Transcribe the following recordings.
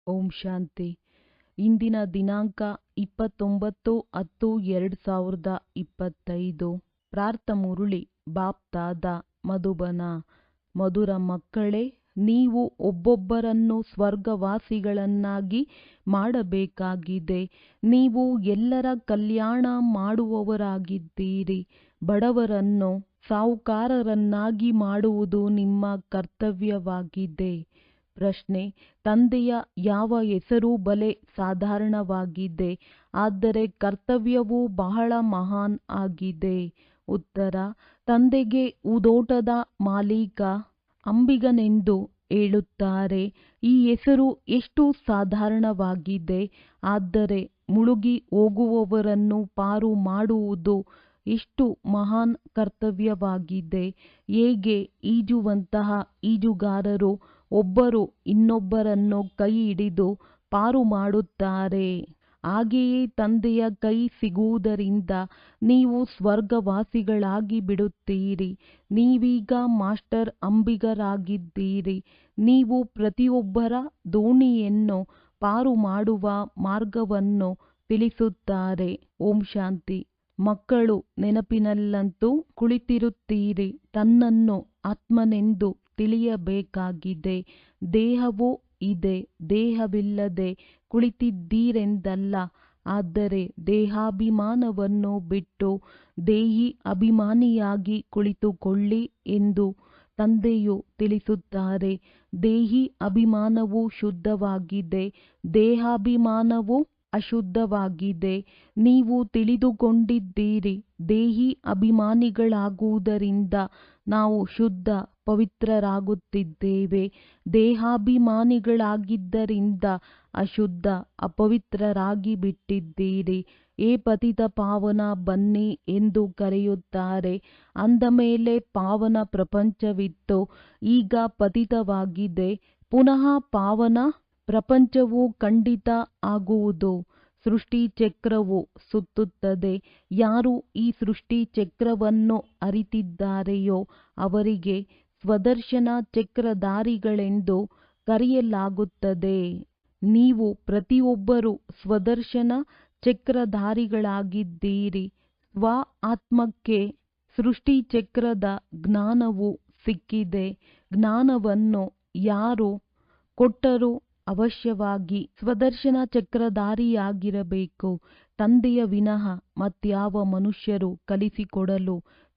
ಓಂ ಶಾಂತಿ. ಇಂದಿನ ದಿನಾಂಕ 29/10/2025. ಪ್ರಾರ್ಥ ಮುರುಳಿ ಬಾಪ್ತಾದ ಮಧುಬನ. ಮಧುರ ಮಕ್ಕಳೇ, ನೀವು ಒಬ್ಬೊಬ್ಬರನ್ನು ಸ್ವರ್ಗವಾಸಿಗಳನ್ನಾಗಿ ಮಾಡಬೇಕಾಗಿದೆ. ನೀವು ಎಲ್ಲರ ಕಲ್ಯಾಣ ಮಾಡುವವರಾಗಿದ್ದೀರಿ. ಬಡವರನ್ನು ಸಾಹುಕಾರರನ್ನಾಗಿ ಮಾಡುವುದು ನಿಮ್ಮ ಕರ್ತವ್ಯವಾಗಿದೆ. ಪ್ರಶ್ನೆ: ತಂದೆಯ ಯಾವ ಹೆಸರು ಬಲೆ ಸಾಧಾರಣವಾಗಿದೆ, ಆದರೆ ಕರ್ತವ್ಯವು ಬಹಳ ಮಹಾನ್ ಆಗಿದೆ? ಉತ್ತರ: ತಂದೆಗೆ ಹೂದೋಟದ ಮಾಲೀಕ ಅಂಬಿಗನೆಂದು ಹೇಳುತ್ತಾರೆ. ಈ ಹೆಸರು ಎಷ್ಟು ಸಾಧಾರಣವಾಗಿದೆ, ಆದರೆ ಮುಳುಗಿ ಹೋಗುವವರನ್ನು ಪಾರು ಮಾಡುವುದು ಎಷ್ಟು ಮಹಾನ್ ಕರ್ತವ್ಯವಾಗಿದೆ. ಹೇಗೆ ಈಜುವಂತಹ ಈಜುಗಾರರು ಒಬ್ಬರು ಇನ್ನೊಬ್ಬರನ್ನು ಕೈ ಹಿಡಿದು ಪಾರು ಮಾಡುತ್ತಾರೆ, ಹಾಗೆಯೇ ತಂದೆಯ ಕೈ ಸಿಗುವುದರಿಂದ ನೀವು ಸ್ವರ್ಗವಾಸಿಗಳಾಗಿ ಬಿಡುತ್ತೀರಿ. ನೀವೀಗ ಮಾಸ್ಟರ್ ಅಂಬಿಗರಾಗಿದ್ದೀರಿ. ನೀವು ಪ್ರತಿಯೊಬ್ಬರ ದೋಣಿಯನ್ನು ಪಾರು ಮಾಡುವ ಮಾರ್ಗವನ್ನು ತಿಳಿಸುತ್ತಾರೆ. ಓಂ ಶಾಂತಿ. ಮಕ್ಕಳು ನೆನಪಿನಲ್ಲಂತೂ ಕುಳಿತಿರುತ್ತೀರಿ. ತನ್ನನ್ನು ಆತ್ಮನೆಂದು ತಿಳಿಯಬೇಕಾಗಿದೆ. ದೇಹವೂ ಇದೆ, ದೇಹವಿಲ್ಲದೆ ಕುಳಿತಿದ್ದೀರೆಂದಲ್ಲ, ಆದರೆ ದೇಹಾಭಿಮಾನವನ್ನು ಬಿಟ್ಟು ದೇಹಿ ಅಭಿಮಾನಿಯಾಗಿ ಕುಳಿತುಕೊಳ್ಳಿ ಎಂದು ತಂದೆಯು ತಿಳಿಸುತ್ತಾರೆ. ದೇಹಿ ಅಭಿಮಾನವು ಶುದ್ಧವಾಗಿದೆ, ದೇಹಾಭಿಮಾನವು ಅಶುದ್ಧವಾಗಿದೆ. ನೀವು ತಿಳಿದುಕೊಂಡಿದ್ದೀರಿ, ದೇಹಿ ಅಭಿಮಾನಿಗಳಾಗುವುದರಿಂದ ನಾವು ಶುದ್ಧ ಪವಿತ್ರರಾಗುತ್ತಿದ್ದೇವೆ. ದೇಹಾಭಿಮಾನಿಗಳಾಗಿದ್ದರಿಂದ ಅಶುದ್ಧ ಅಪವಿತ್ರರಾಗಿ ಬಿಟ್ಟಿದ್ದೀರಿ. ಏ ಪತಿತ ಪಾವನ ಬನ್ನಿ ಎಂದು ಕರೆಯುತ್ತಾರೆ. ಅಂದ ಮೇಲೆ ಪಾವನ ಪ್ರಪಂಚವಿತ್ತು, ಈಗ ಪತಿತವಾಗಿದೆ. ಪುನಃ ಪಾವನ ಪ್ರಪಂಚವು ಖಂಡಿತ ಆಗುವುದು. ಸೃಷ್ಟಿ ಚಕ್ರವು ಸುತ್ತುತ್ತದೆ. ಯಾರು ಈ ಸೃಷ್ಟಿ ಚಕ್ರವನ್ನು ಅರಿತಿದ್ದಾರೆಯೋ ಅವರಿಗೆ ಸ್ವದರ್ಶನ ಚಕ್ರಧಾರಿಗಳೆಂದು ಕರೆಯಲಾಗುತ್ತದೆ. ನೀವು ಪ್ರತಿಯೊಬ್ಬರೂ ಸ್ವದರ್ಶನ ಚಕ್ರಧಾರಿಗಳಾಗಿದ್ದೀರಿ. ಸ್ವ ಆತ್ಮಕ್ಕೆ ಸೃಷ್ಟಿ ಚಕ್ರದ ಜ್ಞಾನವು ಸಿಕ್ಕಿದೆ. ಜ್ಞಾನವನ್ನು ಯಾರು ಕೊಟ್ಟರೂ ಅವಶ್ಯವಾಗಿ ಸ್ವದರ್ಶನ ಚಕ್ರಧಾರಿಯಾಗಿರಬೇಕು. ತಂದೆಯ ವಿನಃ ಮತ್ಯಾವ ಮನುಷ್ಯರು ಕಲಿಸಿಕೊಡಲು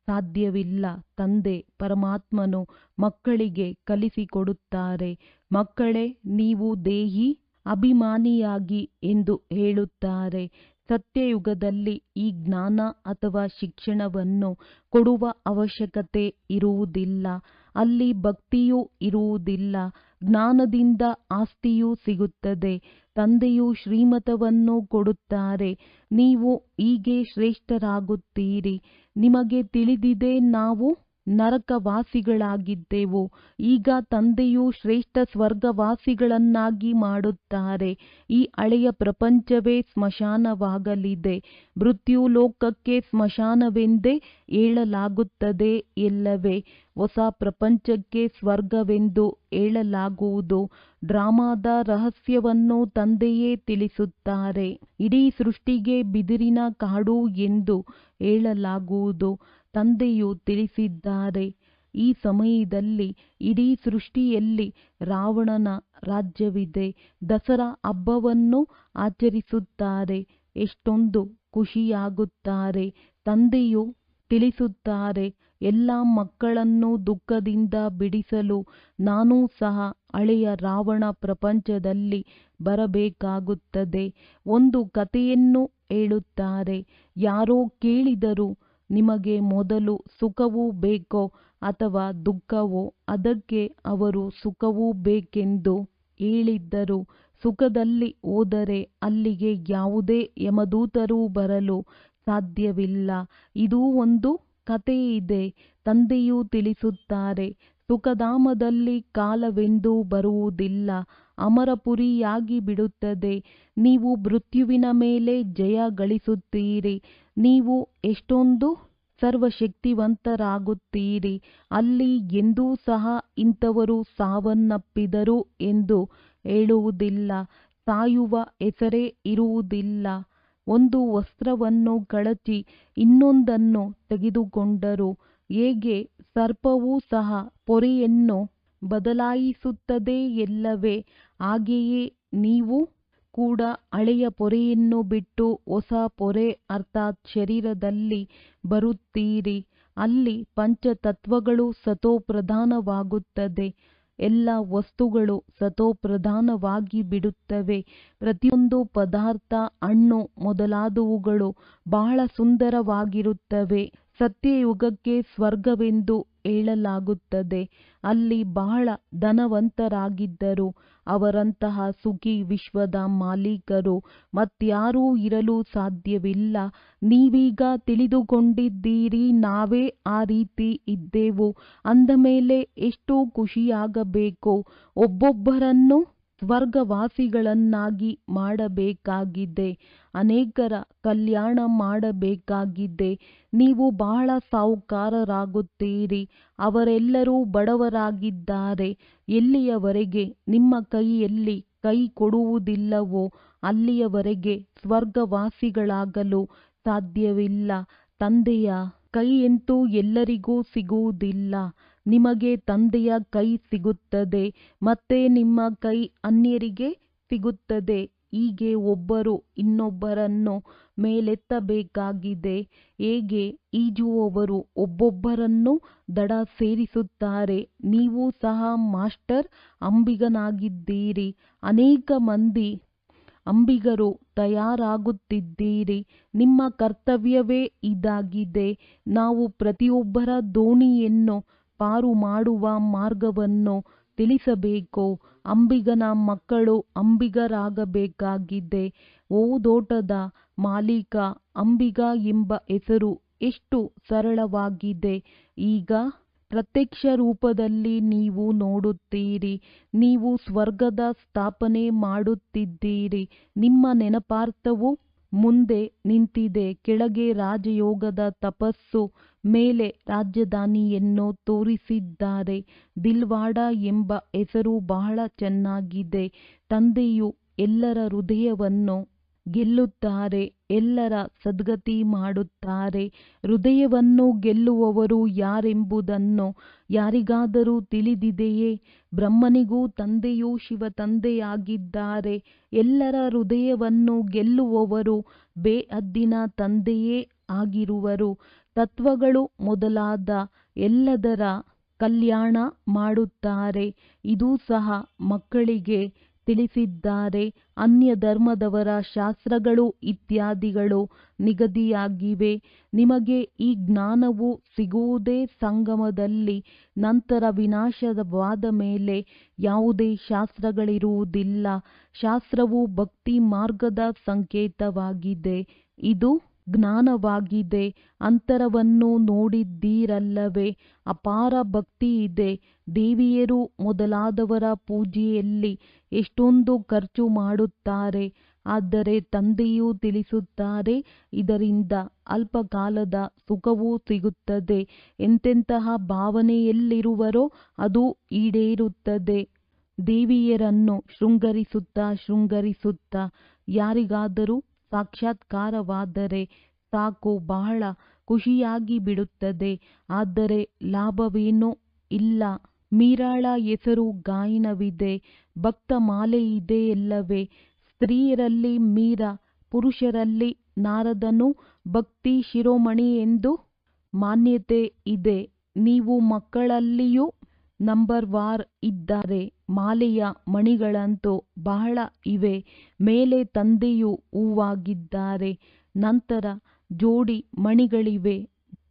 ಸಾಧ್ಯವಿಲ್ಲ. ತಂದೆ ಪರಮಾತ್ಮನು ಮಕ್ಕಳಿಗೆ ಕಲಿಸಿಕೊಡುತ್ತಾರೆ. ಮಕ್ಕಳೇ, ನೀವು ದೇಹಿ ಅಭಿಮಾನಿಯಾಗಿ ಎಂದು ಹೇಳುತ್ತಾರೆ. ಸತ್ಯಯುಗದಲ್ಲಿ ಈ ಜ್ಞಾನ ಅಥವಾ ಶಿಕ್ಷಣವನ್ನು ಕೊಡುವ ಅವಶ್ಯಕತೆ ಇರುವುದಿಲ್ಲ. ಅಲ್ಲಿ ಭಕ್ತಿಯೂ ಇರುವುದಿಲ್ಲ. ಜ್ಞಾನದಿಂದ ಆಸ್ತಿಯೂ ಸಿಗುತ್ತದೆ. ತಂದೆಯು ಶ್ರೀಮತವನ್ನು ಕೊಡುತ್ತಾರೆ. ನೀವು ಹೀಗೆ ಶ್ರೇಷ್ಠರಾಗುತ್ತೀರಿ. ನಿಮಗೆ ತಿಳಿದಿದೆ, ನಾವು ನರಕವಾಸಿಗಳಾಗಿದ್ದೆವು. ಈಗ ತಂದೆಯು ಶ್ರೇಷ್ಠ ಸ್ವರ್ಗವಾಸಿಗಳನ್ನಾಗಿ ಮಾಡುತ್ತಾರೆ. ಈ ಹಳೆಯ ಪ್ರಪಂಚವೇ ಸ್ಮಶಾನವಾಗಲಿದೆ. ಮೃತ್ಯುಲೋಕಕ್ಕೆ ಸ್ಮಶಾನವೆಂದೇ ಹೇಳಲಾಗುತ್ತದೆ ಎಲ್ಲವೇ. ಹೊಸ ಪ್ರಪಂಚಕ್ಕೆ ಸ್ವರ್ಗವೆಂದು ಹೇಳಲಾಗುವುದು. ಡ್ರಾಮಾದ ರಹಸ್ಯವನ್ನು ತಂದೆಯೇ ತಿಳಿಸುತ್ತಾರೆ. ಇಡೀ ಸೃಷ್ಟಿಗೆ ಬಿದಿರಿನ ಕಾಡು ಎಂದು ಹೇಳಲಾಗುವುದು. ತಂದೆಯು ತಿಳಿಸಿದ್ದಾರೆ. ಈ ಸಮಯದಲ್ಲಿ ಇಡೀ ಸೃಷ್ಟಿಯಲ್ಲಿ ರಾವಣನ ರಾಜ್ಯವಿದೆ. ದಸರಾ ಹಬ್ಬವನ್ನು ಆಚರಿಸುತ್ತಾರೆ. ಎಷ್ಟೊಂದು ಖುಷಿಯಾಗುತ್ತಾರೆ. ತಂದೆಯು ತಿಳಿಸುತ್ತಾರೆ, ಎಲ್ಲ ಮಕ್ಕಳನ್ನು ದುಃಖದಿಂದ ಬಿಡಿಸಲು ನಾನೂ ಸಹ ಹಳೆಯ ರಾವಣ ಪ್ರಪಂಚದಲ್ಲಿ ಬರಬೇಕಾಗುತ್ತದೆ. ಒಂದು ಕಥೆಯನ್ನು ಹೇಳುತ್ತಾರೆ. ಯಾರೋ ಕೇಳಿದರು, ನಿಮಗೆ ಮೊದಲು ಸುಖವೂ ಬೇಕೋ ಅಥವಾ ದುಃಖವೋ? ಅದಕ್ಕೆ ಅವರು ಸುಖವೂ ಬೇಕೆಂದು ಹೇಳಿದ್ದರು. ಸುಖದಲ್ಲಿ ಹೋದರೆ ಅಲ್ಲಿಗೆ ಯಾವುದೇ ಯಮದೂತರೂ ಬರಲು ಸಾಧ್ಯವಿಲ್ಲ. ಇದೂ ಒಂದು ಕಥೆಯಿದೆ. ತಂದೆಯು ತಿಳಿಸುತ್ತಾರೆ, ಸುಖಧಾಮದಲ್ಲಿ ಕಾಲವೆಂದೂ ಬರುವುದಿಲ್ಲ. ಅಮರಪುರಿಯಾಗಿ ಬಿಡುತ್ತದೆ. ನೀವು ಮೃತ್ಯುವಿನ ಮೇಲೆ ಜಯ ಗಳಿಸುತ್ತೀರಿ. ನೀವು ಎಷ್ಟೊಂದು ಸರ್ವಶಕ್ತಿವಂತರಾಗುತ್ತೀರಿ. ಅಲ್ಲಿ ಎಂದೂ ಸಹ ಇಂಥವರು ಸಾವನ್ನಪ್ಪಿದರು ಎಂದು ಹೇಳುವುದಿಲ್ಲ. ಸಾಯುವ ಹೆಸರೇ ಇರುವುದಿಲ್ಲ. ಒಂದು ವಸ್ತ್ರವನ್ನು ಕಳಚಿ ಇನ್ನೊಂದನ್ನು ತೆಗೆದುಕೊಂಡರು. ಹೇಗೆ ಸರ್ಪವೂ ಸಹ ಪೊರೆಯನ್ನು ಬದಲಾಯಿಸುತ್ತದೆಯಲ್ಲವೇ, ಹಾಗೆಯೇ ನೀವು ಕೂಡ ಹಳೆಯ ಪೊರೆಯನ್ನು ಬಿಟ್ಟು ಹೊಸ ಪೊರೆ ಅರ್ಥಾತ್ ಶರೀರದಲ್ಲಿ ಬರುತ್ತೀರಿ. ಅಲ್ಲಿ ಪಂಚತತ್ವಗಳು ಸತೋಪ್ರಧಾನವಾಗುತ್ತದೆ. ಎಲ್ಲ ವಸ್ತುಗಳು ಸತೋಪ್ರಧಾನವಾಗಿ ಬಿಡುತ್ತವೆ. ಪ್ರತಿಯೊಂದು ಪದಾರ್ಥ, ಹಣ್ಣು ಮೊದಲಾದವುಗಳು ಬಹಳ ಸುಂದರವಾಗಿರುತ್ತವೆ. ಸತ್ಯಯುಗಕ್ಕೆ ಸ್ವರ್ಗವೆಂದು ಹೇಳಲಾಗುತ್ತದೆ. ಅಲ್ಲಿ ಬಹಳ ಧನವಂತರಾಗಿದ್ದರು. ಅವರಂತಹ ಸುಖಿ ವಿಶ್ವದ ಮಾಲೀಕರು ಮತ್ಯಾರೂ ಇರಲು ಸಾಧ್ಯವಿಲ್ಲ. ನೀವೀಗ ತಿಳಿದುಕೊಂಡಿದ್ದೀರಿ, ನಾವೇ ಆ ರೀತಿ ಇದ್ದೆವು ಅಂದಮೇಲೆ ಎಷ್ಟು ಖುಷಿಯಾಗಬೇಕು. ಒಬ್ಬೊಬ್ಬರನ್ನು ಸ್ವರ್ಗವಾಸಿಗಳನ್ನಾಗಿ ಮಾಡಬೇಕಾಗಿದೆ. ಅನೇಕರ ಕಲ್ಯಾಣ ಮಾಡಬೇಕಾಗಿದೆ. ನೀವು ಬಹಳ ಸಾಹುಕಾರರಾಗುತ್ತೀರಿ. ಅವರೆಲ್ಲರೂ ಬಡವರಾಗಿದ್ದಾರೆ. ಎಲ್ಲಿಯವರೆಗೆ ನಿಮ್ಮ ಕೈಯಲ್ಲಿ ಕೈ ಕೊಡುವುದಿಲ್ಲವೋ ಅಲ್ಲಿಯವರೆಗೆ ಸ್ವರ್ಗವಾಸಿಗಳಾಗಲು ಸಾಧ್ಯವಿಲ್ಲ. ತಂದೆಯ ಕೈಯಂತೂ ಎಲ್ಲರಿಗೂ ಸಿಗುವುದಿಲ್ಲ. ನಿಮಗೆ ತಂದೆಯ ಕೈ ಸಿಗುತ್ತದೆ, ಮತ್ತೆ ನಿಮ್ಮ ಕೈ ಅನ್ಯರಿಗೆ ಸಿಗುತ್ತದೆ. ಹೀಗೆ ಒಬ್ಬರು ಇನ್ನೊಬ್ಬರನ್ನು ಮೇಲೆತ್ತಬೇಕಾಗಿದೆ. ಹೇಗೆ ಈಜುವವರು ಒಬ್ಬೊಬ್ಬರನ್ನು ದಡ ಸೇರಿಸುತ್ತಾರೆ, ನೀವು ಸಹ ಮಾಸ್ಟರ್ ಅಂಬಿಗನಾಗಿದ್ದೀರಿ. ಅನೇಕ ಮಂದಿ ಅಂಬಿಗರು ತಯಾರಾಗುತ್ತಿದ್ದೀರಿ. ನಿಮ್ಮ ಕರ್ತವ್ಯವೇ ಇದಾಗಿದೆ. ನಾವು ಪ್ರತಿಯೊಬ್ಬರ ದೋಣಿಯನ್ನು ಪಾರು ಮಾಡುವ ಮಾರ್ಗವನ್ನು ತಿಳಿಸಬೇಕು. ಅಂಬಿಗನ ಮಕ್ಕಳು ಅಂಬಿಗರಾಗಬೇಕಾಗಿದೆ. ಓ ತೋಟದ ಮಾಲೀಕ, ಅಂಬಿಗ ಎಂಬ ಹೆಸರು ಎಷ್ಟು ಸರಳವಾಗಿದೆ. ಈಗ ಪ್ರತ್ಯಕ್ಷ ರೂಪದಲ್ಲಿ ನೀವು ನೋಡುತ್ತೀರಿ. ನೀವು ಸ್ವರ್ಗದ ಸ್ಥಾಪನೆ ಮಾಡುತ್ತಿದ್ದೀರಿ. ನಿಮ್ಮ ನೆನಪಾರ್ಥವು ಮುಂದೆ ನಿಂತಿದೆ. ಕೆಳಗೆ ರಾಜಯೋಗದ ತಪಸ್ಸು, ಮೇಲೆ ರಾಜಧಾನಿಯನ್ನು ತೋರಿಸಿದ್ದಾರೆ. ದಿಲ್ವಾಡ ಎಂಬ ಹೆಸರು ಬಹಳ ಚೆನ್ನಾಗಿದೆ. ತಂದೆಯು ಎಲ್ಲರ ಹೃದಯವನ್ನು ಗೆಲ್ಲುತ್ತಾರೆ, ಎಲ್ಲರ ಸದ್ಗತಿ ಮಾಡುತ್ತಾರೆ. ಹೃದಯವನ್ನು ಗೆಲ್ಲುವವರು ಯಾರೆಂಬುದನ್ನು ಯಾರಿಗಾದರೂ ತಿಳಿದಿದೆಯೇ? ಬ್ರಹ್ಮನಿಗೂ ತಂದೆಯೂ ಶಿವತಂದೆಯಾಗಿದ್ದಾರೆ. ಎಲ್ಲರ ಹೃದಯವನ್ನು ಗೆಲ್ಲುವವರು ಬೇಹದ್ದಿನ ತಂದೆಯೇ ಆಗಿರುವರು. ತತ್ವಗಳು ಮೊದಲಾದ ಎಲ್ಲದರ ಕಲ್ಯಾಣ ಮಾಡುತ್ತಾರೆ. ಇದೂ ಸಹ ಮಕ್ಕಳಿಗೆ ತಿಳಿಸಿದ್ದಾರೆ. ಅನ್ಯ ಧರ್ಮದವರ ಶಾಸ್ತ್ರಗಳು ಇತ್ಯಾದಿಗಳು ನಿಗದಿಯಾಗಿವೆ. ನಿಮಗೆ ಈ ಜ್ಞಾನವು ಸಿಗುವುದೇ ಸಂಗಮದಲ್ಲಿ. ನಂತರ ವಿನಾಶವಾದ ಮೇಲೆ ಯಾವುದೇ ಶಾಸ್ತ್ರಗಳಿರುವುದಿಲ್ಲ. ಶಾಸ್ತ್ರವು ಭಕ್ತಿ ಮಾರ್ಗದ ಸಂಕೇತವಾಗಿದೆ. ಇದು ಜ್ಞಾನವಾಗಿದೆ. ಅಂತರವನ್ನು ನೋಡಿದ್ದೀರಲ್ಲವೇ? ಅಪಾರ ಭಕ್ತಿ ಇದೆ. ದೇವಿಯರು ಮೊದಲಾದವರ ಪೂಜೆಯಲ್ಲಿ ಎಷ್ಟೊಂದು ಖರ್ಚು ಮಾಡುತ್ತಾರೆ. ಆದರೆ ತಂದೆಯು ತಿಳಿಸುತ್ತಾರೆ, ಇದರಿಂದ ಅಲ್ಪಕಾಲದ ಸುಖವೂ ಸಿಗುತ್ತದೆ. ಎಂತೆಂತಹ ಭಾವನೆಯಲ್ಲಿರುವರೋ ಅದು ಈಡೇರುತ್ತದೆ. ದೇವಿಯರನ್ನು ಶೃಂಗರಿಸುತ್ತಾ ಯಾರಿಗಾದರೂ ಸಾಕ್ಷಾತ್ಕಾರವಾದರೆ ಸಾಕು, ಬಹಳ ಖುಷಿಯಾಗಿ ಬಿಡುತ್ತದೆ. ಆದರೆ ಲಾಭವೇನೂ ಇಲ್ಲ. ಮೀರಾಳ ಹೆಸರು ಗಾಯನವಿದೆ, ಭಕ್ತ ಮಾಲೆಯಿದೆಯಲ್ಲವೇ? ಸ್ತ್ರೀಯರಲ್ಲಿ ಮೀರಾ, ಪುರುಷರಲ್ಲಿ ನಾರದನು ಭಕ್ತಿ ಶಿರೋಮಣಿ ಎಂದು ಮಾನ್ಯತೆ ಇದೆ. ನೀವು ಮಕ್ಕಳಲ್ಲಿಯೂ ನಂಬರ್ ವಾರ್ ಇದ್ದಾರೆ. ಮಾಲೆಯ ಮಣಿಗಳಂತೂ ಬಹಳ ಇವೆ. ಮೇಲೆ ತಂದೆಯು ಹೂವಾಗಿದ್ದಾರೆ. ನಂತರ ಜೋಡಿ ಮಣಿಗಳಿವೆ.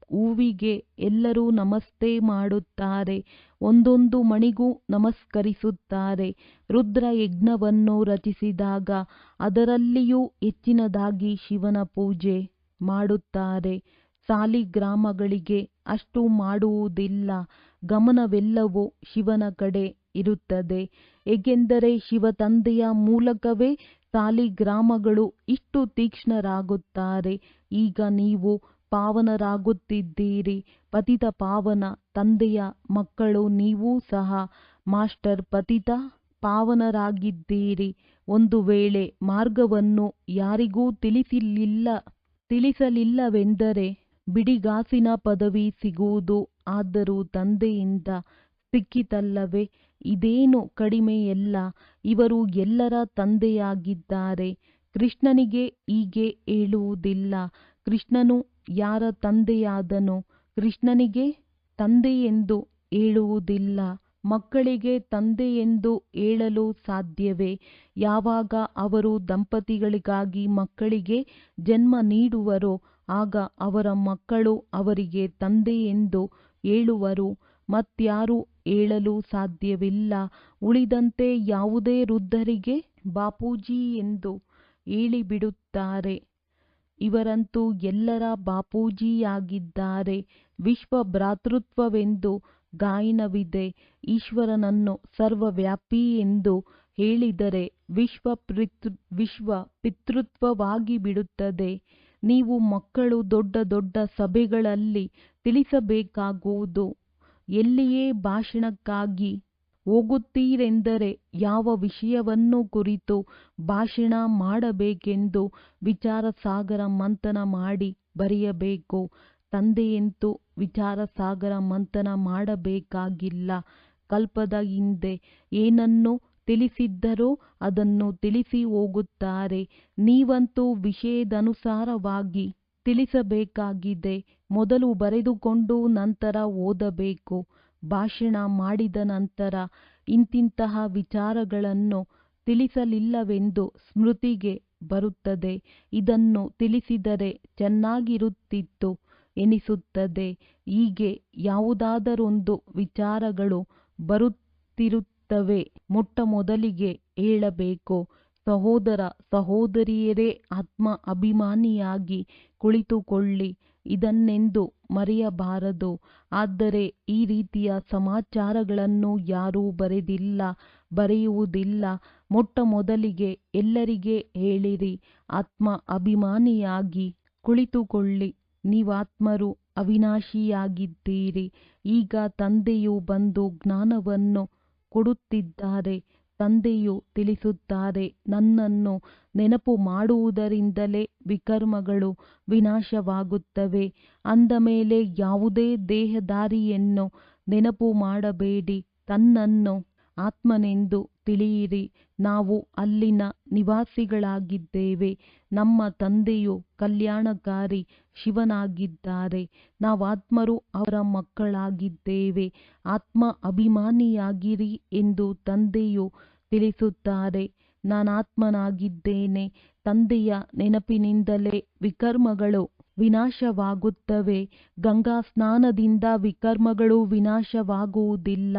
ಹೂವಿಗೆ ಎಲ್ಲರೂ ನಮಸ್ತೆ ಮಾಡುತ್ತಾರೆ. ಒಂದೊಂದು ಮಣಿಗೂ ನಮಸ್ಕರಿಸುತ್ತಾರೆ. ರುದ್ರ ಯಜ್ಞವನ್ನು ರಚಿಸಿದಾಗ ಅದರಲ್ಲಿಯೂ ಹೆಚ್ಚಿನದಾಗಿ ಶಿವನ ಪೂಜೆ ಮಾಡುತ್ತಾರೆ. ಸಾಲಿಗ್ರಾಮಗಳಿಗೆ ಅಷ್ಟು ಮಾಡುವುದಿಲ್ಲ. ಗಮನವೆಲ್ಲವೂ ಶಿವನ ಕಡೆ ಇರುತ್ತದೆ. ಏಕೆಂದರೆ ಶಿವತಂದೆಯ ಮೂಲಕವೇ ಸಾಲಿಗ್ರಾಮಗಳು ಇಷ್ಟು ತೀಕ್ಷ್ಣರಾಗುತ್ತಾರೆ. ಈಗ ನೀವು ಪಾವನರಾಗುತ್ತಿದ್ದೀರಿ. ಪತಿತ ಪಾವನ ತಂದೆಯ ಮಕ್ಕಳು. ನೀವೂ ಸಹ ಮಾಸ್ಟರ್ ಪತಿತ ಪಾವನರಾಗಿದ್ದೀರಿ. ಒಂದು ವೇಳೆ ಮಾರ್ಗವನ್ನು ಯಾರಿಗೂ ತಿಳಿಸಲಿಲ್ಲವೆಂದರೆ ಬಿಡಿಗಾಸಿನ ಪದವಿ ಸಿಗುವುದು. ಆದರೂ ತಂದೆಯಿಂದ ಸಿಕ್ಕಿತಲ್ಲವೇ, ಇದೇನು ಕಡಿಮೆಯಲ್ಲ. ಇವರು ಎಲ್ಲರ ತಂದೆಯಾಗಿದ್ದಾರೆ. ಕೃಷ್ಣನಿಗೆ ಹೀಗೆ ಹೇಳುವುದಿಲ್ಲ. ಕೃಷ್ಣನು ಯಾರ ತಂದೆಯಾದನೋ ಕೃಷ್ಣನಿಗೆ ತಂದೆಯೆಂದು ಹೇಳುವುದಿಲ್ಲ. ಮಕ್ಕಳಿಗೆ ತಂದೆಯೆಂದು ಹೇಳಲು ಸಾಧ್ಯವೇ? ಯಾವಾಗ ಅವರು ದಂಪತಿಗಳಿಗಾಗಿ ಮಕ್ಕಳಿಗೆ ಜನ್ಮ ನೀಡುವರೋ ಆಗ ಅವರ ಮಕ್ಕಳು ಅವರಿಗೆ ತಂದೆಯೆಂದು ಹೇಳುವರು. ಮತ್ಯಾರೂ ಹೇಳಲು ಸಾಧ್ಯವಿಲ್ಲ. ಉಳಿದಂತೆ ಯಾವುದೇ ವೃದ್ಧರಿಗೆ ಬಾಪೂಜಿ ಎಂದು ಹೇಳಿಬಿಡುತ್ತಾರೆ. ಇವರಂತೂ ಎಲ್ಲರ ಬಾಪೂಜಿಯಾಗಿದ್ದಾರೆ. ವಿಶ್ವ ಭ್ರಾತೃತ್ವವೆಂದು ಗಾಯನವಿದೆ. ಈಶ್ವರನನ್ನು ಸರ್ವವ್ಯಾಪಿ ಎಂದು ಹೇಳಿದರೆ ವಿಶ್ವ ಪಿತೃತ್ವವಾಗಿ ಬಿಡುತ್ತದೆ. ನೀವು ಮಕ್ಕಳು ದೊಡ್ಡ ದೊಡ್ಡ ಸಭೆಗಳಲ್ಲಿ ತಿಳಿಸಬೇಕಾಗುವುದು. ಎಲ್ಲಿಯೇ ಭಾಷಣಕ್ಕಾಗಿ ಹೋಗುತ್ತೀರೆಂದರೆ ಯಾವ ವಿಷಯವನ್ನು ಕುರಿತು ಭಾಷಣ ಮಾಡಬೇಕೆಂದು ವಿಚಾರ ಸಾಗರ ಮಂಥನ ಮಾಡಿ ಬರೆಯಬೇಕು. ತಂದೆಯಂತೂ ವಿಚಾರ ಸಾಗರ ಮಂಥನ ಮಾಡಬೇಕಾಗಿಲ್ಲ. ಕಲ್ಪದ ಹಿಂದೆ ಏನನ್ನು ತಿಳಿಸಿದ್ದರೋ ಅದನ್ನು ತಿಳಿಸಿ ಹೋಗುತ್ತಾರೆ. ನೀವಂತೂ ವಿಷಯದನುಸಾರವಾಗಿ ತಿಳಿಸಬೇಕಾಗಿದೆ. ಮೊದಲು ಬರೆದುಕೊಂಡು ನಂತರ ಓದಬೇಕು. ಭಾಷಣ ಮಾಡಿದ ನಂತರ ಇಂತಿಂತಹ ವಿಚಾರಗಳನ್ನು ತಿಳಿಸಲಿಲ್ಲವೆಂದು ಸ್ಮೃತಿಗೆ ಬರುತ್ತದೆ. ಇದನ್ನು ತಿಳಿಸಿದರೆ ಚೆನ್ನಾಗಿರುತ್ತಿತ್ತು ಎನಿಸುತ್ತದೆ. ಹೀಗೆ ಯಾವುದಾದರೊಂದು ವಿಚಾರಗಳು ಬರುತ್ತಿರುತ್ತವೆ. ಮೊಟ್ಟಮೊದಲಿಗೆ ಹೇಳಬೇಕು, ಸಹೋದರ ಸಹೋದರಿಯರೇ, ಆತ್ಮ ಅಭಿಮಾನಿಯಾಗಿ ಕುಳಿತುಕೊಳ್ಳಿ. ಇದನ್ನೆಂದು ಮರೆಯಬಾರದು. ಆದರೆ ಈ ರೀತಿಯ ಸಮಾಚಾರಗಳನ್ನು ಯಾರೂ ಬರೆದಿಲ್ಲ, ಬರೆಯುವುದಿಲ್ಲ. ಮೊಟ್ಟಮೊದಲಿಗೆ ಎಲ್ಲರಿಗೆ ಹೇಳಿರಿ, ಆತ್ಮ ಅಭಿಮಾನಿಯಾಗಿ ಕುಳಿತುಕೊಳ್ಳಿ. ನೀವಾತ್ಮರು ಅವಿನಾಶಿಯಾಗಿದ್ದೀರಿ. ಈಗ ತಂದೆಯು ಬಂದು ಜ್ಞಾನವನ್ನು ಕೊಡುತ್ತಿದ್ದಾರೆ. ತಂದೆಯು ತಿಳಿಸುತ್ತಾರೆ, ನನ್ನನ್ನು ನೆನಪು ಮಾಡುವುದರಿಂದಲೇ ವಿಕರ್ಮಗಳು ವಿನಾಶವಾಗುತ್ತವೆ. ಅಂದ ಮೇಲೆ ಯಾವುದೇ ದೇಹಧಾರಿಯನ್ನು ನೆನಪು ಮಾಡಬೇಡಿ. ತನ್ನನ್ನು ಆತ್ಮನೆಂದು ತಿಳಿಯಿರಿ. ನಾವು ಅಲ್ಲಿನ ನಿವಾಸಿಗಳಾಗಿದ್ದೇವೆ. ನಮ್ಮ ತಂದೆಯು ಕಲ್ಯಾಣಕಾರಿ ಶಿವನಾಗಿದ್ದಾರೆ. ನಾವಾತ್ಮರು ಅವರ ಮಕ್ಕಳಾಗಿದ್ದೇವೆ. ಆತ್ಮ ಅಭಿಮಾನಿಯಾಗಿರಿ ಎಂದು ತಂದೆಯು ತಿಳಿಸುತ್ತಾರೆ. ನಾನಾತ್ಮನಾಗಿದ್ದೇನೆ. ತಂದೆಯ ನೆನಪಿನಿಂದಲೇ ವಿಕರ್ಮಗಳು ವಿನಾಶವಾಗುತ್ತವೆ. ಗಂಗಾ ಸ್ನಾನದಿಂದ ವಿಕರ್ಮಗಳು ವಿನಾಶವಾಗುವುದಿಲ್ಲ.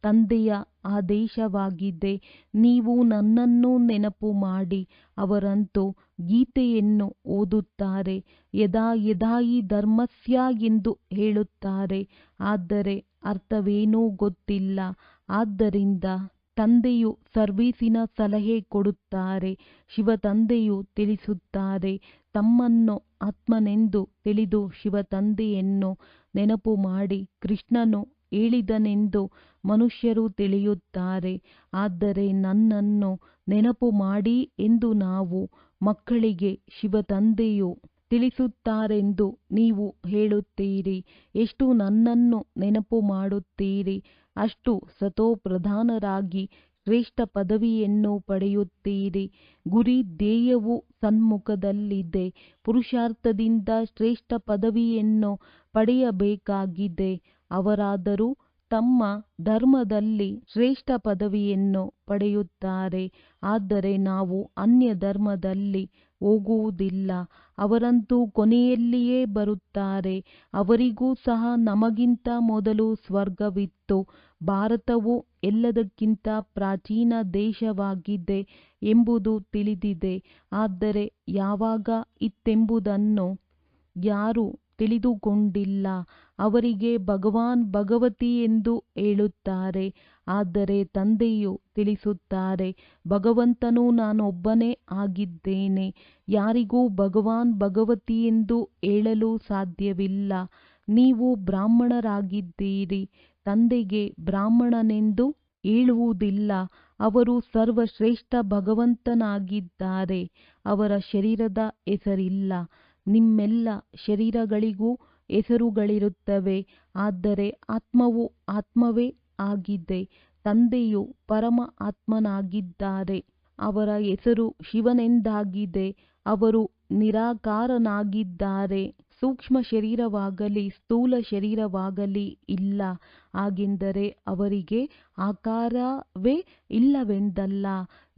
ತಂದೆಯ ಆದೇಶವಾಗಿದೆ. ನೀವು ನನ್ನನ್ನು ನೆನಪು ಮಾಡಿ. ಅವರಂತೂ ಗೀತೆಯನ್ನು ಓದುತ್ತಾರೆ. ಯದಾ ಯದಾ ಹಿ ಧರ್ಮಸ್ಯ ಎಂದು ಹೇಳುತ್ತಾರೆ. ಆದರೆ ಅರ್ಥವೇನೂ ಗೊತ್ತಿಲ್ಲ. ಆದ್ದರಿಂದ ತಂದೆಯು ಸರ್ವೀಸಿನ ಸಲಹೆ ಕೊಡುತ್ತಾರೆ. ಶಿವತಂದೆಯು ತಿಳಿಸುತ್ತಾರೆ, ತಮ್ಮನ್ನು ಆತ್ಮನೆಂದು ತಿಳಿದು ಶಿವತಂದೆಯನ್ನು ನೆನಪು ಮಾಡಿ. ಕೃಷ್ಣನು ಹೇಳಿದನೆಂದು ಮನುಷ್ಯರು ತಿಳಿಯುತ್ತಾರೆ. ಆದರೆ ನನ್ನನ್ನು ನೆನಪು ಮಾಡಿ ಎಂದು ನಾವು ಮಕ್ಕಳಿಗೆ ಶಿವತಂದೆಯು ತಿಳಿಸುತ್ತಾರೆಂದು ನೀವು ಹೇಳುತ್ತೀರಿ. ಎಷ್ಟು ನನ್ನನ್ನು ನೆನಪು ಮಾಡುತ್ತೀರಿ ಅಷ್ಟು ಸತೋಪ್ರಧಾನರಾಗಿ ಶ್ರೇಷ್ಠ ಪದವಿಯನ್ನು ಪಡೆಯುತ್ತೀರಿ. ಗುರಿ ಧ್ಯೇಯವು ಸನ್ಮುಖದಲ್ಲಿದೆ. ಪುರುಷಾರ್ಥದಿಂದ ಶ್ರೇಷ್ಠ ಪದವಿಯನ್ನು ಪಡೆಯಬೇಕಾಗಿದೆ. ಅವರಾದರೂ ತಮ್ಮ ಧರ್ಮದಲ್ಲಿ ಶ್ರೇಷ್ಠ ಪದವಿಯನ್ನು ಪಡೆಯುತ್ತಾರೆ. ಆದರೆ ನಾವು ಅನ್ಯ ಧರ್ಮದಲ್ಲಿ ಹೋಗುವುದಿಲ್ಲ. ಅವರಂತೂ ಕೊನೆಯಲ್ಲಿಯೇ ಬರುತ್ತಾರೆ. ಅವರಿಗೂ ಸಹ ನಮಗಿಂತ ಮೊದಲು ಸ್ವರ್ಗವಿತ್ತು. ಭಾರತವು ಎಲ್ಲದಕ್ಕಿಂತ ಪ್ರಾಚೀನ ದೇಶವಾಗಿದೆ ಎಂಬುದು ತಿಳಿದಿದೆ. ಆದರೆ ಯಾವಾಗ ಇತ್ತೆಂಬುದನ್ನು ಯಾರೂ ತಿಳಿದುಕೊಂಡಿಲ್ಲ. ಅವರಿಗೆ ಭಗವಾನ್ ಭಗವತಿ ಎಂದು ಹೇಳುತ್ತಾರೆ. ಆದರೆ ತಂದೆಯು ತಿಳಿಸುತ್ತಾರೆ, ಭಗವಂತನು ನಾನೊಬ್ಬನೇ ಆಗಿದ್ದೇನೆ. ಯಾರಿಗೂ ಭಗವಾನ್ ಭಗವತಿ ಎಂದು ಹೇಳಲು ಸಾಧ್ಯವಿಲ್ಲ. ನೀವು ಬ್ರಾಹ್ಮಣರಾಗಿದ್ದೀರಿ. ತಂದೆಗೆ ಬ್ರಾಹ್ಮಣನೆಂದು ಹೇಳುವುದಿಲ್ಲ. ಅವರು ಸರ್ವಶ್ರೇಷ್ಠ ಭಗವಂತನಾಗಿದ್ದಾರೆ. ಅವರ ಶರೀರದ ಹೆಸರಿಲ್ಲ. ನಿಮ್ಮೆಲ್ಲ ಶರೀರಗಳಿಗೂ ಹೆಸರುಗಳಿರುತ್ತವೆ, ಆದರೆ ಆತ್ಮವು ಆತ್ಮವೇ ಆಗಿದೆ. ತಂದೆಯು ಪರಮ ಆತ್ಮನಾಗಿದ್ದಾರೆ. ಅವರ ಹೆಸರು ಶಿವನೆಂದಾಗಿದೆ. ಅವರು ನಿರಾಕಾರನಾಗಿದ್ದಾರೆ. ಸೂಕ್ಷ್ಮ ಶರೀರವಾಗಲಿ ಸ್ಥೂಲ ಶರೀರವಾಗಲಿ ಇಲ್ಲ. ಹಾಗೆಂದರೆ ಅವರಿಗೆ ಆಕಾರವೇ ಇಲ್ಲವೆಂದಲ್ಲ.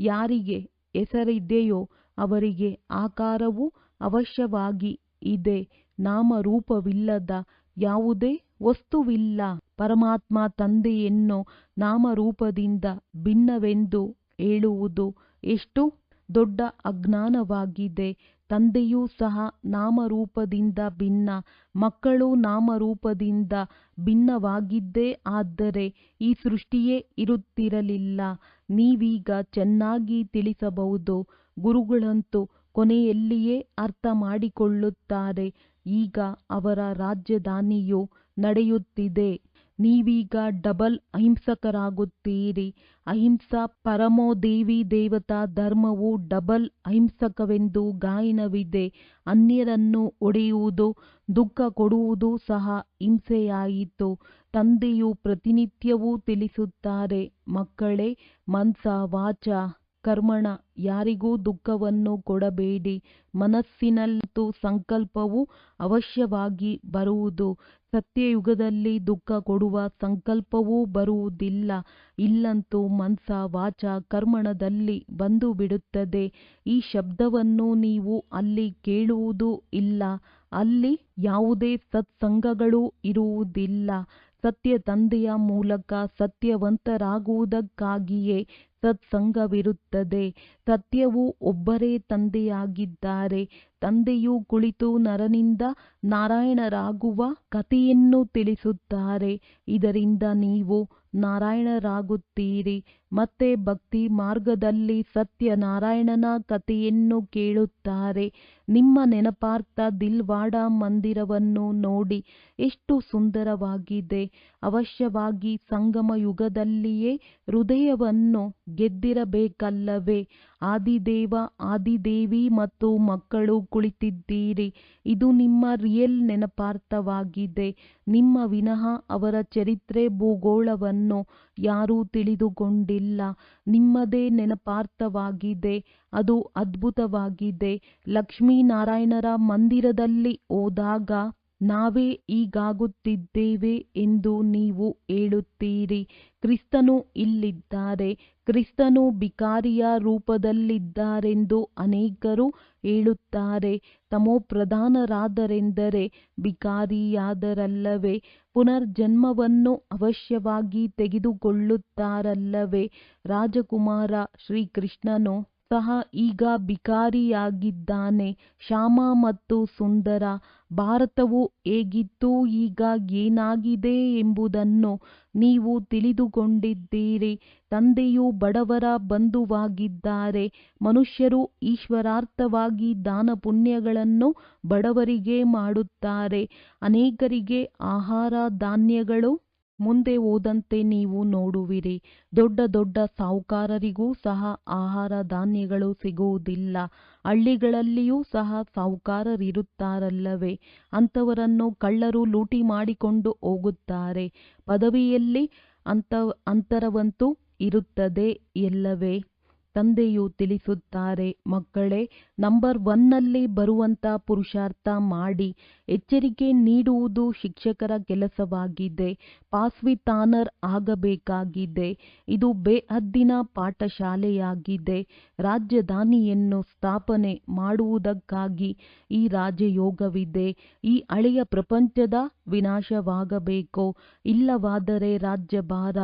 ಯಾರಿಗೆ ಹೆಸರಿದೆಯೋ ಅವರಿಗೆ ಆಕಾರವೂ ಅವಶ್ಯವಾಗಿ ಇದೆ. ನಾಮರೂಪವಿಲ್ಲದ ಯಾವುದೇ ವಸ್ತುವಿಲ್ಲ. ಪರಮಾತ್ಮ ತಂದೆಯನ್ನು ನಾಮರೂಪದಿಂದ ಭಿನ್ನವೆಂದು ಹೇಳುವುದು ಎಷ್ಟು ದೊಡ್ಡ ಅಜ್ಞಾನವಾಗಿದೆ. ತಂದೆಯೂ ಸಹ ನಾಮರೂಪದಿಂದ ಭಿನ್ನ, ಮಕ್ಕಳು ನಾಮರೂಪದಿಂದ ಭಿನ್ನವಾಗಿದ್ದೇ ಆದರೆ ಈ ಸೃಷ್ಟಿಯೇ ಇರುತ್ತಿರಲಿಲ್ಲ. ನೀವೀಗ ಚೆನ್ನಾಗಿ ತಿಳಿಸಬಹುದು. ಗುರುಗಳಂತೂ ಕೊನೆಯಲ್ಲಿಯೇ ಅರ್ಥ ಮಾಡಿಕೊಳ್ಳುತ್ತಾರೆ. ಈಗ ಅವರ ರಾಜಧಾನಿಯು ನಡೆಯುತ್ತಿದೆ. ನೀವೀಗ ಡಬಲ್ ಅಹಿಂಸಕರಾಗುತ್ತೀರಿ. ಅಹಿಂಸಾ ಪರಮೋ ದೇವಿ ದೇವತಾ ಧರ್ಮವು ಡಬಲ್ ಅಹಿಂಸಕವೆಂದು ಗಾಯನವಿದೆ. ಅನ್ಯರನ್ನು ಹೊಡೆಯುವುದು, ದುಃಖ ಕೊಡುವುದು ಸಹ ಹಿಂಸೆಯಾಯಿತು. ತಂದೆಯು ಪ್ರತಿನಿತ್ಯವೂ ತಿಳಿಸುತ್ತಾರೆ, ಮಕ್ಕಳೇ, ಮನಸ ವಾಚ ಕರ್ಮಣ ಯಾರಿಗೂ ದುಃಖವನ್ನು ಕೊಡಬೇಡಿ. ಮನಸ್ಸಿನಲ್ಲಂತೂ ಸಂಕಲ್ಪವು ಅವಶ್ಯವಾಗಿ ಬರುವುದು. ಸತ್ಯಯುಗದಲ್ಲಿ ದುಃಖ ಕೊಡುವ ಸಂಕಲ್ಪವೂ ಬರುವುದಿಲ್ಲ. ಇಲ್ಲಂತೂ ಮನಸ ವಾಚ ಕರ್ಮಣದಲ್ಲಿ ಬಂದು ಬಿಡುತ್ತದೆ. ಈ ಶಬ್ದವನ್ನು ನೀವು ಅಲ್ಲಿ ಕೇಳುವುದೂ ಇಲ್ಲ. ಅಲ್ಲಿ ಯಾವುದೇ ಸತ್ಸಂಗಗಳೂ ಇರುವುದಿಲ್ಲ. ಸತ್ಯ ತಂದೆಯ ಮೂಲಕ ಸತ್ಯವಂತರಾಗುವುದಕ್ಕಾಗಿಯೇ ಸತ್ಸಂಗವಿರುತ್ತದೆ. ಸತ್ಯವು ಒಬ್ಬರೇ ತಂದೆಯಾಗಿದ್ದಾರೆ. ತಂದೆಯು ಕುಳಿತು ನರನಿಂದ ನಾರಾಯಣರಾಗುವ ಕಥೆಯನ್ನು ತಿಳಿಸುತ್ತಾರೆ. ಇದರಿಂದ ನೀವು ನಾರಾಯಣರಾಗುತ್ತೀರಿ. ಮತ್ತೆ ಭಕ್ತಿ ಮಾರ್ಗದಲ್ಲಿ ಸತ್ಯನಾರಾಯಣನ ಕಥೆಯನ್ನು ಕೇಳುತ್ತಾರೆ. ನಿಮ್ಮ ನೆನಪಾರ್ಥ ದಿಲ್ವಾಡ ಮಂದಿರವನ್ನು ನೋಡಿ, ಎಷ್ಟು ಸುಂದರವಾಗಿದೆ. ಅವಶ್ಯವಾಗಿ ಸಂಗಮ ಯುಗದಲ್ಲಿಯೇ ಹೃದಯವನ್ನು ಗೆದ್ದಿರಬೇಕಲ್ಲವೇ? ಆದಿದೇವ, ಆದಿದೇವಿ ಮತ್ತು ಮಕ್ಕಳು ಕುಳಿತಿದ್ದೀರಿ. ಇದು ನಿಮ್ಮ ರಿಯಲ್ ನೆನಪಾರ್ಥವಾಗಿದೆ. ನಿಮ್ಮ ವಿನಃ ಅವರ ಚರಿತ್ರೆ ಭೂಗೋಳವನ್ನು ಯಾರೂ ತಿಳಿದುಕೊಂಡಿಲ್ಲ. ನಿಮ್ಮದೇ ನೆನಪಾರ್ಥವಾಗಿದೆ. ಅದು ಅದ್ಭುತವಾಗಿದೆ. ಲಕ್ಷ್ಮೀನಾರಾಯಣರ ಮಂದಿರದಲ್ಲಿ ಹೋದಾಗ ನಾವೇ ಹೀಗಾಗುತ್ತಿದ್ದೇವೆ ಎಂದು ನೀವು ಹೇಳುತ್ತೀರಿ. ಕ್ರಿಸ್ತನು ಇಲ್ಲಿದ್ದಾರೆ. ಕ್ರಿಸ್ತನು ಭಿಕಾರಿಯ ರೂಪದಲ್ಲಿದ್ದಾರೆಂದು ಅನೇಕರು ಹೇಳುತ್ತಾರೆ. ತಮೋಪ್ರಧಾನರಾದರೆಂದರೆ ಭಿಕಾರಿಯಾದರಲ್ಲವೇ? ಪುನರ್ಜನ್ಮವನ್ನು ಅವಶ್ಯವಾಗಿ ತೆಗೆದುಕೊಳ್ಳುತ್ತಾರಲ್ಲವೇ? ರಾಜಕುಮಾರ ಶ್ರೀಕೃಷ್ಣನು ಸಹ ಈಗ ಭಿಕಾರಿಯಾಗಿದ್ದಾನೆ. ಶ್ಯಾಮ ಮತ್ತು ಸುಂದರ. ಭಾರತವು ಹೇಗಿತ್ತು, ಈಗ ಏನಾಗಿದೆ ಎಂಬುದನ್ನು ನೀವು ತಿಳಿದುಕೊಂಡಿದ್ದೀರಿ. ತಂದೆಯು ಬಡವರ ಬಂಧುವಾಗಿದ್ದಾರೆ. ಮನುಷ್ಯರು ಈಶ್ವರಾರ್ಥವಾಗಿ ದಾನ ಪುಣ್ಯಗಳನ್ನು ಬಡವರಿಗೆ ಮಾಡುತ್ತಾರೆ. ಅನೇಕರಿಗೆ ಆಹಾರ ಧಾನ್ಯಗಳು ಮುಂದೆ ಹೋದಂತೆ ನೀವು ನೋಡುವಿರಿ. ದೊಡ್ಡ ದೊಡ್ಡ ಸಾಹುಕಾರರಿಗೂ ಸಹ ಆಹಾರ ಧಾನ್ಯಗಳು ಸಿಗುವುದಿಲ್ಲ. ಹಳ್ಳಿಗಳಲ್ಲಿಯೂ ಸಹ ಸಾಹುಕಾರರಿರುತ್ತಾರಲ್ಲವೇ? ಅಂಥವರನ್ನು ಕಳ್ಳರು ಲೂಟಿ ಮಾಡಿಕೊಂಡು ಹೋಗುತ್ತಾರೆ. ಪದವಿಯಲ್ಲಿ ಅಂತರವಂತೂ ಇರುತ್ತದೆ ಎಲ್ಲವೇ? ತಂದೆಯು ತಿಳಿಸುತ್ತಾರೆ, ಮಕ್ಕಳೇ, ನಂಬರ್ 1ನಲ್ಲಿ ಬರುವಂತ ಪುರುಷಾರ್ಥ ಮಾಡಿ. ಎಚ್ಚರಿಕೆ ನೀಡುವುದು ಶಿಕ್ಷಕರ ಕೆಲಸವಾಗಿದೆ. ಪಾಸ್ ವಿತ್ ಆನರ್ ಆಗಬೇಕಾಗಿದೆ. ಇದು ಬೇಹದ್ದಿನ ಪಾಠಶಾಲೆಯಾಗಿದೆ. ರಾಜಧಾನಿಯನ್ನು ಸ್ಥಾಪನೆ ಮಾಡುವುದಕ್ಕಾಗಿ ಈ ರಾಜಯೋಗವಿದೆ. ಈ ಹಳೆಯ ಪ್ರಪಂಚದ ವಿನಾಶವಾಗಬೇಕು. ಇಲ್ಲವಾದರೆ ರಾಜ್ಯಭಾರ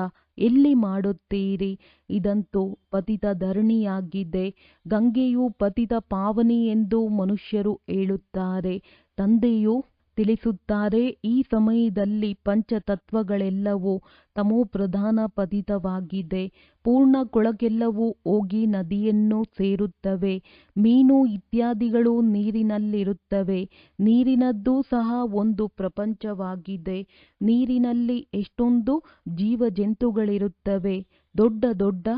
ಎಲ್ಲಿ ಮಾಡುತ್ತೀರಿ? ಇದಂತೂ ಪತಿತ ಧರಣಿಯಾಗಿದೆ. ಗಂಗೆಯು ಪತಿತ ಪಾವನಿ ಎಂದು ಮನುಷ್ಯರು ಹೇಳುತ್ತಾರೆ. ತಂದೆಯು ತಿಳಿಸುತ್ತಾರೆ, ಈ ಸಮಯದಲ್ಲಿ ಪಂಚತತ್ವಗಳೆಲ್ಲವೂ ತಮೋಪ್ರಧಾನ ಪತಿತವಾಗಿದೆ. ಪೂರ್ಣ ಕೊಳಕೆಲ್ಲವೂ ಹೋಗಿ ನದಿಯನ್ನು ಸೇರುತ್ತವೆ. ಮೀನು ಇತ್ಯಾದಿಗಳು ನೀರಿನಲ್ಲಿರುತ್ತವೆ. ನೀರಿನದ್ದು ಸಹ ಒಂದು ಪ್ರಪಂಚವಾಗಿದೆ. ನೀರಿನಲ್ಲಿ ಎಷ್ಟೊಂದು ಜೀವಜಂತುಗಳಿರುತ್ತವೆ. ದೊಡ್ಡ ದೊಡ್ಡ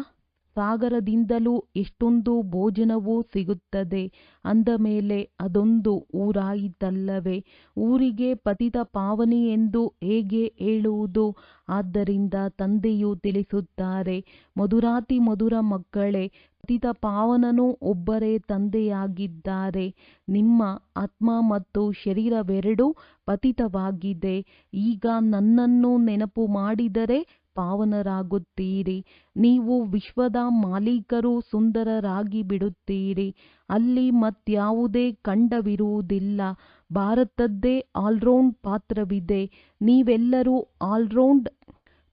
ಸಾಗರದಿಂದಲೂ ಎಷ್ಟೊಂದು ಭೋಜನವೂ ಸಿಗುತ್ತದೆ. ಅಂದ ಮೇಲೆ ಅದೊಂದು ಊರಾಯಿತಲ್ಲವೇ? ಊರಿಗೆ ಪತಿತ ಪಾವನಿ ಎಂದು ಹೇಗೆ ಹೇಳುವುದು? ಆದ್ದರಿಂದ ತಂದೆಯು ತಿಳಿಸುತ್ತಾರೆ, ಮಧುರಾತಿ ಮಧುರ ಮಕ್ಕಳೇ, ಪತಿತ ಪಾವನನು ಒಬ್ಬರೇ ತಂದೆಯಾಗಿದ್ದಾರೆ. ನಿಮ್ಮ ಆತ್ಮ ಮತ್ತು ಶರೀರವೆರಡೂ ಪತಿತವಾಗಿದೆ. ಈಗ ನನ್ನನ್ನು ನೆನಪು ಮಾಡಿದರೆ ಪಾವನರಾಗುತ್ತೀರಿ. ನೀವು ವಿಶ್ವದ ಮಾಲೀಕರು, ಸುಂದರರಾಗಿ ಬಿಡುತ್ತೀರಿ. ಅಲ್ಲಿ ಮತ್ಯಾವುದೇ ಖಂಡವಿರುವುದಿಲ್ಲ. ಭಾರತದ್ದೇ ಆಲ್ರೌಂಡ್ ಪಾತ್ರವಿದೆ. ನೀವೆಲ್ಲರೂ ಆಲ್ರೌಂಡ್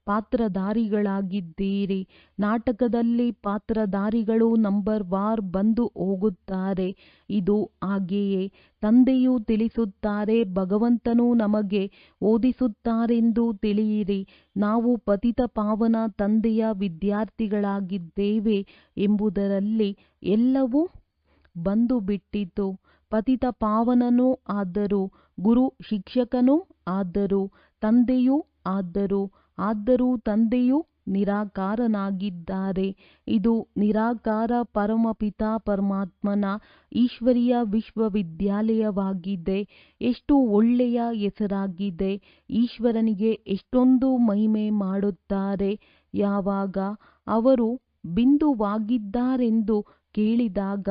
ಪಾತ್ರಧಾರಿಗಳಾಗಿದ್ದೀರಿ. ನಾಟಕದಲ್ಲಿ ಪಾತ್ರಧಾರಿಗಳು ನಂಬರ್ ವಾರ್ ಬಂದು ಹೋಗುತ್ತಾರೆ. ಇದು ಹಾಗೆಯೇ. ತಂದೆಯು ತಿಳಿಸುತ್ತಾರೆ, ಭಗವಂತನು ನಮಗೆ ಓದಿಸುತ್ತಾರೆಂದು ತಿಳಿಯಿರಿ. ನಾವು ಪತಿತ ಪಾವನ ತಂದೆಯ ವಿದ್ಯಾರ್ಥಿಗಳಾಗಿದ್ದೇವೆ ಎಂಬುದರಲ್ಲಿ ಎಲ್ಲವೂ ಬಂದು ಬಿಟ್ಟಿತು. ಪತಿತ ಪಾವನನೂ ಆದರು, ಗುರು ಶಿಕ್ಷಕನೂ ಆದರು, ತಂದೆಯೂ ಆದರೂ ತಂದೆಯು ನಿರಾಕಾರನಾಗಿದ್ದಾರೆ. ಇದು ನಿರಾಕಾರ ಪರಮಪಿತ ಪರಮಾತ್ಮನ ಈಶ್ವರೀಯ ವಿಶ್ವವಿದ್ಯಾಲಯವಾಗಿದೆ. ಎಷ್ಟು ಒಳ್ಳೆಯ ಹೆಸರಾಗಿದೆ. ಈಶ್ವರನಿಗೆ ಎಷ್ಟೊಂದು ಮಹಿಮೆ ಮಾಡುತ್ತಾರೆ. ಯಾವಾಗ ಅವರು ಬಿಂದುವಾಗಿದ್ದಾರೆಂದು ಕೇಳಿದಾಗ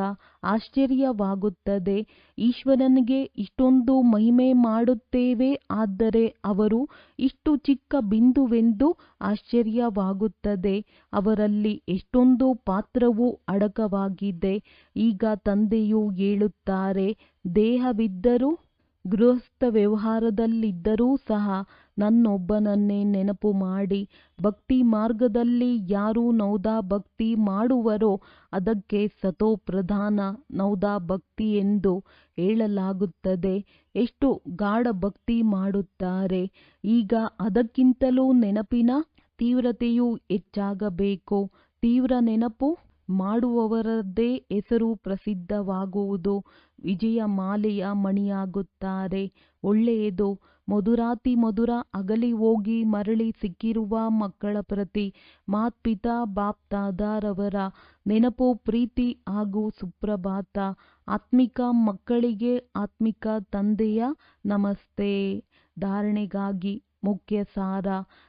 ಆಶ್ಚರ್ಯವಾಗುತ್ತದೆ. ಈಶ್ವರನಿಗೆ ಇಷ್ಟೊಂದು ಮಹಿಮೆ ಮಾಡುತ್ತೇವೆ, ಆದರೆ ಅವರು ಇಷ್ಟು ಚಿಕ್ಕ ಬಿಂದುವೆಂದು ಆಶ್ಚರ್ಯವಾಗುತ್ತದೆ. ಅವರಲ್ಲಿ ಎಷ್ಟೊಂದು ಪಾತ್ರವು ಅಡಕವಾಗಿದೆ. ಈಗ ತಂದೆಯು ಹೇಳುತ್ತಾರೆ, ದೇಹವಿದ್ದರೂ ಗೃಹಸ್ಥ ವ್ಯವಹಾರದಲ್ಲಿದ್ದರೂ ಸಹ ನನ್ನೊಬ್ಬನನ್ನೇ ನೆನಪು ಮಾಡಿ. ಭಕ್ತಿ ಮಾರ್ಗದಲ್ಲಿ ಯಾರು ನೌದಾ ಭಕ್ತಿ ಮಾಡುವರೋ ಅದಕ್ಕೆ ಸತೋಪ್ರಧಾನ ನೌದಾ ಭಕ್ತಿ ಎಂದು ಹೇಳಲಾಗುತ್ತದೆ. ಎಷ್ಟು ಗಾಢ ಭಕ್ತಿ ಮಾಡುತ್ತಾರೆ. ಈಗ ಅದಕ್ಕಿಂತಲೂ ನೆನಪಿನ ತೀವ್ರತೆಯು ಹೆಚ್ಚಾಗಬೇಕು. ತೀವ್ರ ನೆನಪು ಮಾಡುವವರದ್ದೇ ಹೆಸರು ಪ್ರಸಿದ್ಧವಾಗುವುದು. ವಿಜಯಮಾಲೆಯ ಮಣಿಯಾಗುತ್ತಾರೆ. ಒಳ್ಳೆಯದು. ಮಧುರಾತಿ ಮಧುರ ಅಗಲಿ ಹೋಗಿ ಮರಳಿ ಸಿಕ್ಕಿರುವ ಮಕ್ಕಳ ಪ್ರತಿ ಮಾತ್ಪಿತಾ ಬಾಪ್ದಾದಾರವರ ನೆನಪು, ಪ್ರೀತಿ ಹಾಗೂ ಸುಪ್ರಭಾತ. ಆತ್ಮಿಕ ಮಕ್ಕಳಿಗೆ ಆತ್ಮಿಕ ತಂದೆಯ ನಮಸ್ತೆ. ಧಾರಣೆಗಾಗಿ ಮುಖ್ಯ ಸಾರ.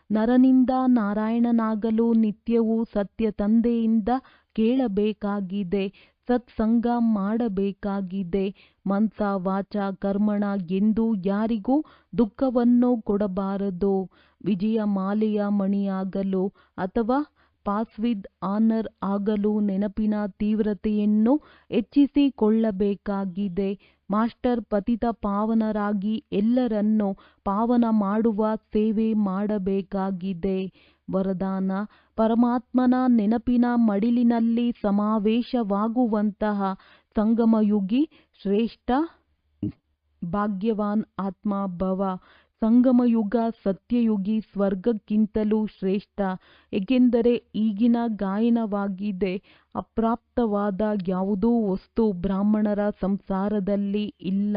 ನರನಿಂದ ನಾರಾಯಣನಾಗಲು ನಿತ್ಯವೂ ಸತ್ಯ ತಂದೆಯಿಂದ ಕೇಳಬೇಕಾಗಿದೆ. ಸತ್ಸಂಗ ಮಾಡಬೇಕಾಗಿದೆ. ಮನಸ ವಾಚ ಕರ್ಮಣ ಎಂದು ಯಾರಿಗೂ ದುಃಖವನ್ನು ಕೊಡಬಾರದು. ವಿಜಯಮಾಲೆಯ ಮಣಿಯಾಗಲು ಅಥವಾ ಪಾಸ್ ವಿದ್ ಆನರ್ ಆಗಲು ನೆನಪಿನ ತೀವ್ರತೆಯನ್ನು ಹೆಚ್ಚಿಸಿಕೊಳ್ಳಬೇಕಾಗಿದೆ. ಮಾಸ್ಟರ್ ಪತಿತ ಪಾವನರಾಗಿ ಎಲ್ಲರನ್ನೂ ಪಾವನ ಮಾಡುವ ಸೇವೆ ಮಾಡಬೇಕಾಗಿದೆ. ವರದಾನ: ಪರಮಾತ್ಮನ ನೆನಪಿನ ಮಡಿಲಿನಲ್ಲಿ ಸಮಾವೇಶವಾಗುವಂತಹ ಸಂಗಮಯುಗಿ ಶ್ರೇಷ್ಠ ಭಾಗ್ಯವಾನ್ ಆತ್ಮ ಭವ. ಸಂಗಮಯುಗ ಸತ್ಯಯುಗಿ ಸ್ವರ್ಗಕ್ಕಿಂತಲೂ ಶ್ರೇಷ್ಠ. ಏಕೆಂದರೆ ಈಗಿನ ಗಾಯನವಾಗಿದೆ, ಅಪ್ರಾಪ್ತವಾದ ಯಾವುದೂ ವಸ್ತು ಬ್ರಾಹ್ಮಣರ ಸಂಸಾರದಲ್ಲಿ ಇಲ್ಲ.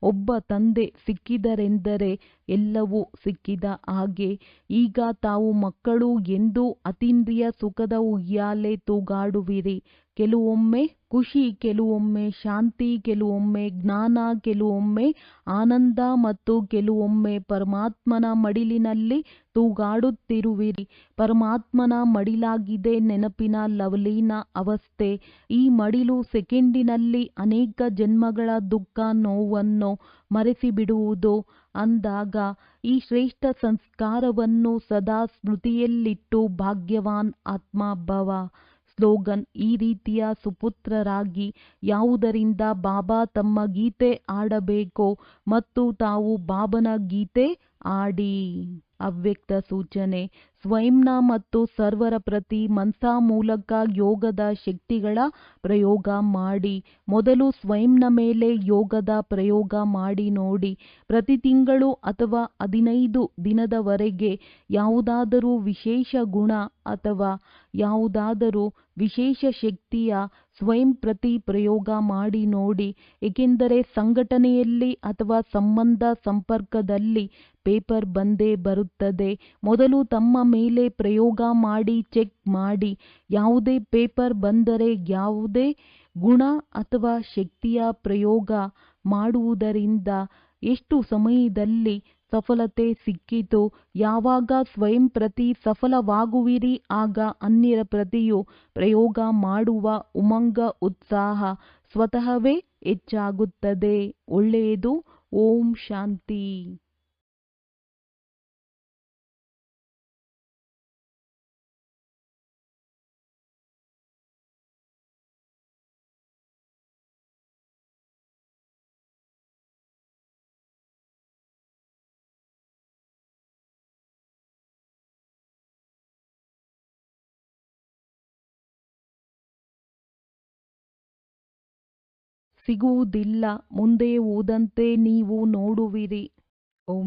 ಒಬ್ಬ ತಂದೆ ಸಿಕ್ಕಿದರೆಂದರೆ ಎಲ್ಲವೂ ಸಿಕ್ಕಿದ ಹಾಗೆ. ಈಗ ತಾವು ಮಕ್ಕಳು ಎಂದು ಅತೀಂದ್ರಿಯ ಸುಖದ ಉಯ್ಯಾಲೆ ತೂಗಾಡುವಿರಿ. ಕೆಲವೊಮ್ಮೆ ಖುಷಿ, ಕೆಲವೊಮ್ಮೆ ಶಾಂತಿ, ಕೆಲವೊಮ್ಮೆ ಜ್ಞಾನ, ಕೆಲವೊಮ್ಮೆ ಆನಂದ ಮತ್ತು ಕೆಲವೊಮ್ಮೆ ಪರಮಾತ್ಮನ ಮಡಿಲಿನಲ್ಲಿ ತೂಗಾಡುತ್ತಿರುವಿರಿ. ಪರಮಾತ್ಮನ ಮಡಿಲಾಗಿದೆ ನೆನಪಿನ ಲವಲೀನ ಅವಸ್ಥೆ. ಈ ಮಡಿಲು ಸೆಕೆಂಡಿನಲ್ಲಿ ಅನೇಕ ಜನ್ಮಗಳ ದುಃಖ ನೋವನ್ನು ಮರೆಸಿಬಿಡುವುದು. ಅಂದಾಗ ಈ ಶ್ರೇಷ್ಠ ಸಂಸ್ಕಾರವನ್ನು ಸದಾ ಸ್ಮೃತಿಯಲ್ಲಿಟ್ಟು ಭಾಗ್ಯವಾನ್ ಆತ್ಮ ಭವ. ಸ್ಲೋಗನ್: ಈ ರೀತಿಯ ಸುಪುತ್ರರಾಗಿ ಯಾವುದರಿಂದ ಬಾಬಾ ತಮ್ಮ ಗೀತೆ ಆಡಬೇಕೋ ಮತ್ತು ತಾವು ಬಾಬನ ಗೀತೆ ಆಡಿ. ಅವ್ಯಕ್ತ ಸೂಚನೆ: ಸ್ವಯಂನ ಮತ್ತು ಸರ್ವರ ಪ್ರತಿ ಮನಸ ಮೂಲಕ ಯೋಗದ ಶಕ್ತಿಗಳ ಪ್ರಯೋಗ ಮಾಡಿ. ಮೊದಲು ಸ್ವಯಂನ ಮೇಲೆ ಯೋಗದ ಪ್ರಯೋಗ ಮಾಡಿ ನೋಡಿ. ಪ್ರತಿ ತಿಂಗಳು ಅಥವಾ 15 ದಿನದವರೆಗೆ ಯಾವುದಾದರೂ ವಿಶೇಷ ಗುಣ ಅಥವಾ ಯಾವುದಾದರೂ ವಿಶೇಷ ಶಕ್ತಿಯ ಸ್ವಯಂ ಪ್ರತಿ ಪ್ರಯೋಗ ಮಾಡಿ ನೋಡಿ. ಏಕೆಂದರೆ ಸಂಘಟನೆಯಲ್ಲಿ ಅಥವಾ ಸಂಬಂಧ ಸಂಪರ್ಕದಲ್ಲಿ ಪೇಪರ್ ಬಂದೇ ಬರುತ್ತದೆ. ಮೊದಲು ತಮ್ಮ ಮೇಲೆ ಪ್ರಯೋಗ ಮಾಡಿ ಚೆಕ್ ಮಾಡಿ. ಯಾವುದೇ ಪೇಪರ್ ಬಂದರೆ ಯಾವುದೇ ಗುಣ ಅಥವಾ ಶಕ್ತಿಯ ಪ್ರಯೋಗ ಮಾಡುವುದರಿಂದ ಎಷ್ಟು ಸಮಯದಲ್ಲಿ ಸಫಲತೆ ಸಿಕ್ಕಿತು. ಯಾವಾಗ ಸ್ವಯಂ ಪ್ರತಿ ಸಫಲವಾಗುವಿರಿ ಆಗ ಅನ್ಯರ ಪ್ರತಿಯೂ ಪ್ರಯೋಗ ಮಾಡುವ ಉಮಂಗ ಉತ್ಸಾಹ ಸ್ವತಃವೇ ಹೆಚ್ಚಾಗುತ್ತದೆ. ಒಳ್ಳೆಯದು. ಓಂ ಶಾಂತಿ. ಸಿಗುವುದಿಲ್ಲ. ಮುಂದೆ ಹೋದಂತೆ ನೀವು ನೋಡುವಿರಿ. ಓಂ